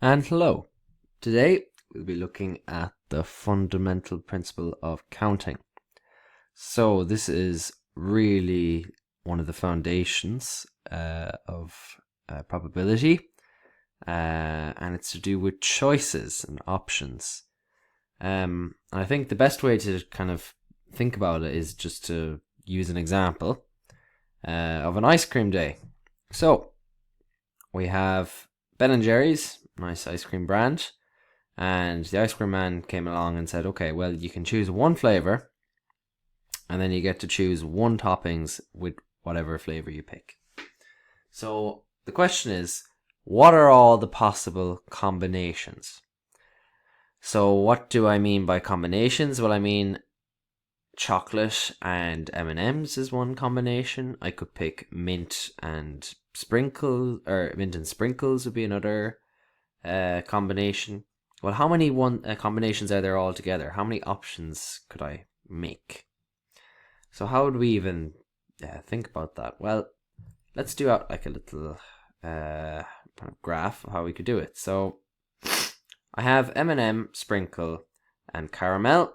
And hello. Today we'll be looking at the fundamental principle of counting. So this is really one of the foundations of probability, and it's to do with choices and options. And I think the best way to kind of think about it is just to use an example of an ice cream day. So we have Ben and Jerry's, nice ice cream brand, and the ice cream man came along and said, okay, well, you can choose one flavor and then you get to choose one toppings with whatever flavor you pick. So the question is, what are all the possible combinations? So what do I mean by combinations? Well, I mean chocolate and M&Ms is one combination. I could pick mint and sprinkles, or mint and sprinkles would be another combination. Well, how many combinations are there altogether? How many options could I make? So how would we even think about that? Well, let's do out like a little kind of graph of how we could do it. So I have M&M, sprinkle, and caramel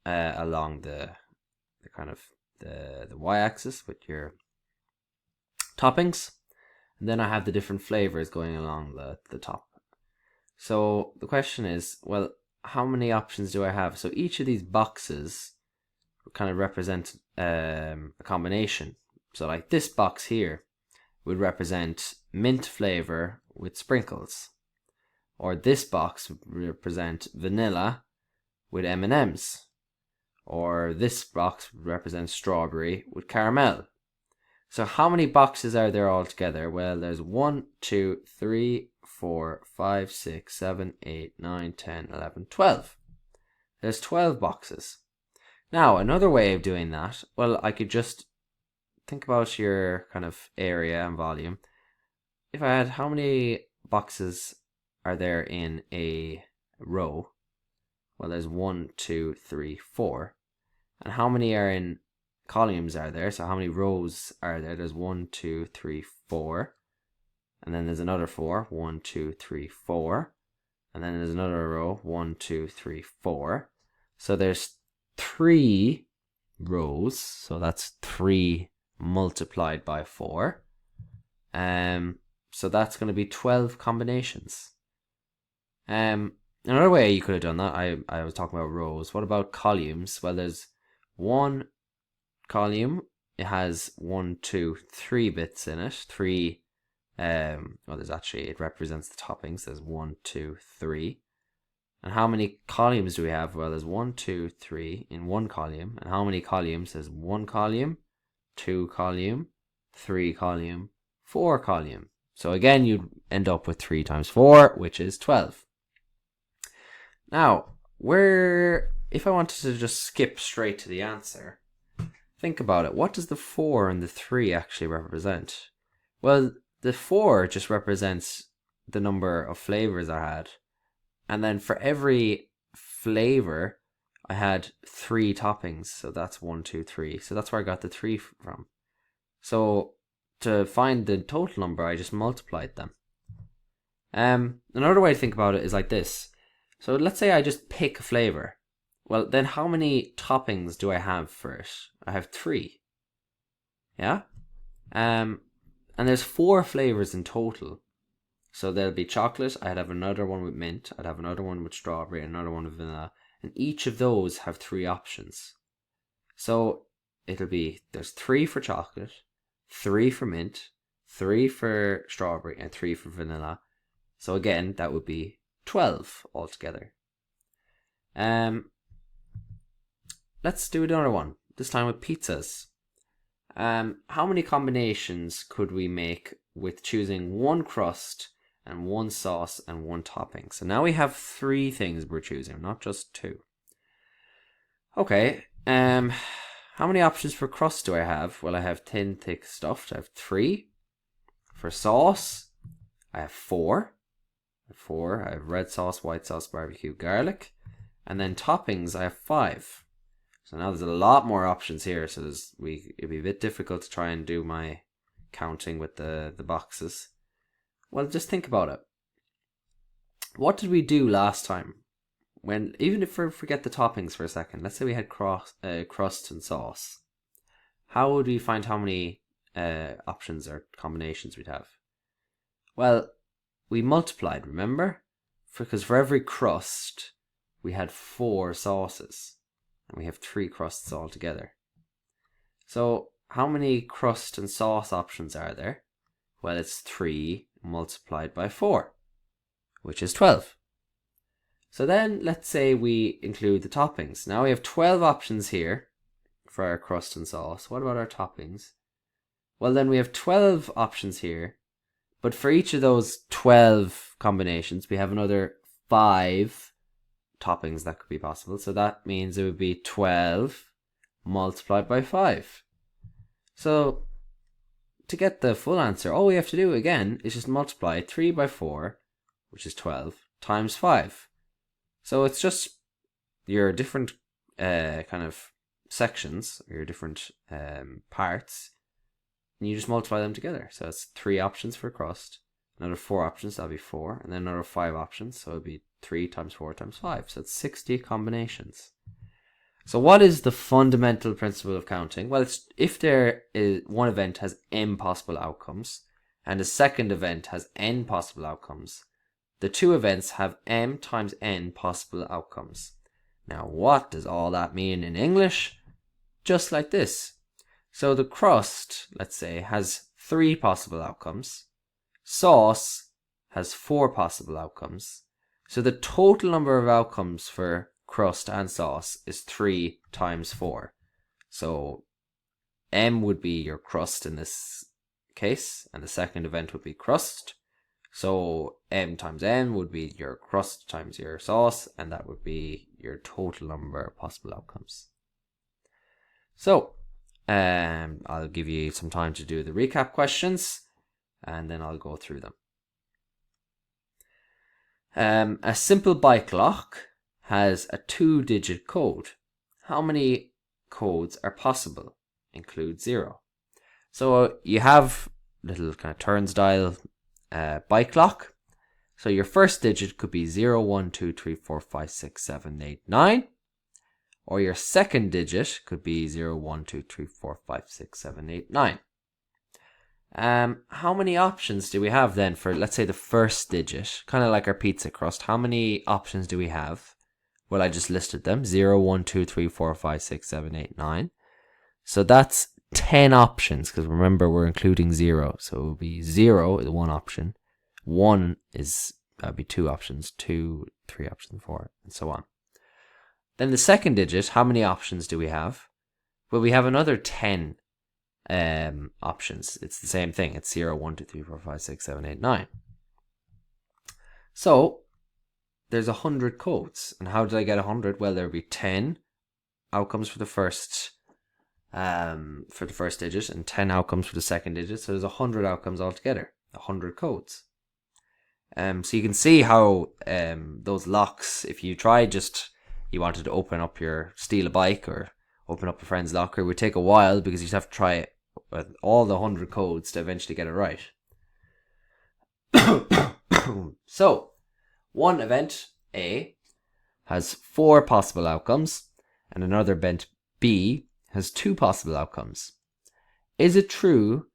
along the kind of the y-axis with your toppings, and then I have the different flavors going along the top. So the question is, well, how many options do I have? So each of these boxes kind of represent a combination. So like this box here would represent mint flavor with sprinkles, or this box would represent vanilla with M&Ms, or this box would represent strawberry with caramel. So how many boxes are there altogether? Well, there's 1, 2, 3, 4, 5, 6, 7, 8, 9, 10, 11, 12. There's 12 boxes. Now, another way of doing that, well, I could just think about your kind of area and volume. If I had how many boxes are there in a row? Well, there's 1, 2, 3, 4. And how many are in columns are there? So how many rows are there? There's 1, 2, 3, 4. And then there's another 4. 1, 2, 3, 4. And then there's another row. 1, 2, 3, 4. So there's 3 rows. So that's 3 multiplied by 4. So that's going to be 12 combinations. Another way you could have done that, I was talking about rows. What about columns? Well, there's one column. It has 1, 2, 3 bits in it. 3. Well, there's actually, it represents the toppings. There's 1, 2, 3. And how many columns do we have? Well, there's 1, 2, 3 in one column. And how many columns? There's 1 column, 2 column, 3 column, 4 column. So again, you'd end up with 3 times 4, which is 12. Now, if I wanted to just skip straight to the answer, think about it. What does the 4 and the 3 actually represent? Well, the 4 just represents the number of flavors I had. And then for every flavor, I had 3 toppings. So that's 1, 2, 3. So that's where I got the 3 from. So to find the total number, I just multiplied them. Another way to think about it is like this. So let's say I just pick a flavor. Well, then how many toppings do I have for it? I have 3. Yeah? And there's 4 flavors in total. So there'll be chocolate, I'd have another one with mint, I'd have another one with strawberry, another one with vanilla. And each of those have 3 options. So it'll be, there's 3 for chocolate, 3 for mint, 3 for strawberry, and 3 for vanilla. So again, that would be 12 altogether. Let's do another one, this time with pizzas. How many combinations could we make with choosing 1 crust and 1 sauce and 1 topping? So now we have 3 things we're choosing, not just 2. Okay, how many options for crust do I have? Well, I have thin, thick, stuffed. I have 3. For sauce, I have 4. I have red sauce, white sauce, barbecue, garlic. And then toppings, I have 5. So now there's a lot more options here. So it'd be a bit difficult to try and do my counting with the boxes. Well, just think about it. What did we do last time? Even if we forget the toppings for a second, let's say we had crust and sauce. How would we find how many options or combinations we'd have? Well, we multiplied, remember? Because for every crust, we had 4 sauces. And we have 3 crusts altogether. So, how many crust and sauce options are there? Well, it's 3 multiplied by 4, which is 12. So then, let's say we include the toppings. Now we have 12 options here for our crust and sauce. What about our toppings? Well, then we have 12 options here, but for each of those 12 combinations, we have another 5 toppings that could be possible. So that means it would be 12 multiplied by 5. So to get the full answer, all we have to do again is just multiply 3 by 4, which is 12, times 5. So it's just your different kind of sections, your different parts, and you just multiply them together. So it's 3 options for crust, another 4 options, that'll be 4, and then another 5 options, so it'll be 3 times 4 times 5. So it's 60 combinations. So what is the fundamental principle of counting? Well, it's if there is one event has m possible outcomes, and the second event has n possible outcomes, the 2 events have m times n possible outcomes. Now, what does all that mean in English? Just like this. So the crust, let's say, has 3 possible outcomes. Sauce has 4 possible outcomes. So the total number of outcomes for crust and sauce is 3 times 4. So m would be your crust in this case, and the second event would be crust. So m times n would be your crust times your sauce, and that would be your total number of possible outcomes. So I'll give you some time to do the recap questions, and then I'll go through them. A simple bike lock has a 2-digit code. How many codes are possible? Include 0. So you have little kind of turnstile bike lock. So your first digit could be 0, 1, 2, 3, 4, 5, 6, 7, 8, 9. Or your second digit could be 0, 1, 2, 3, 4, 5, 6, 7, 8, 9. How many options do we have then for, let's say, the first digit? Kind of like our pizza crust. How many options do we have? Well, I just listed them. 0, 1, 2, 3, 4, 5, 6, 7, 8, 9. So that's 10 options, because remember, we're including 0. So it will be 0 is 1 option. 1 is, that would be 2 options. 2, 3 options, 4, and so on. Then the second digit, how many options do we have? Well, we have another 10 options. It's the same thing. It's 0, 1, 2, 3, 4, 5, 6, 7, 8, 9. So there's 100 codes. And how did I get 100? Well, there would be 10 outcomes for the first digit and 10 outcomes for the second digit. So there's 100 outcomes altogether, 100 codes. So you can see how those locks, if you you wanted to steal a bike or open up a friend's locker, it would take a while because you'd have to try it with all the 100 codes to eventually get it right. So, one event, A, has 4 possible outcomes, and another event, B, has 2 possible outcomes. Is it true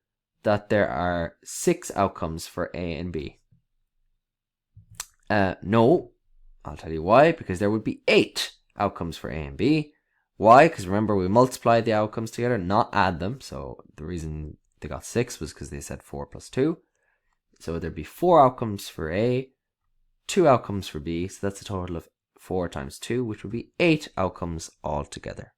that there are 6 outcomes for A and B? No. I'll tell you why. Because there would be 8 outcomes for A and B. Why? Because remember, we multiplied the outcomes together, not add them. So the reason they got 6 was because they said 4 plus 2. So there'd be 4 outcomes for A, 2 outcomes for B. So that's a total of 4 times 2, which would be 8 outcomes altogether.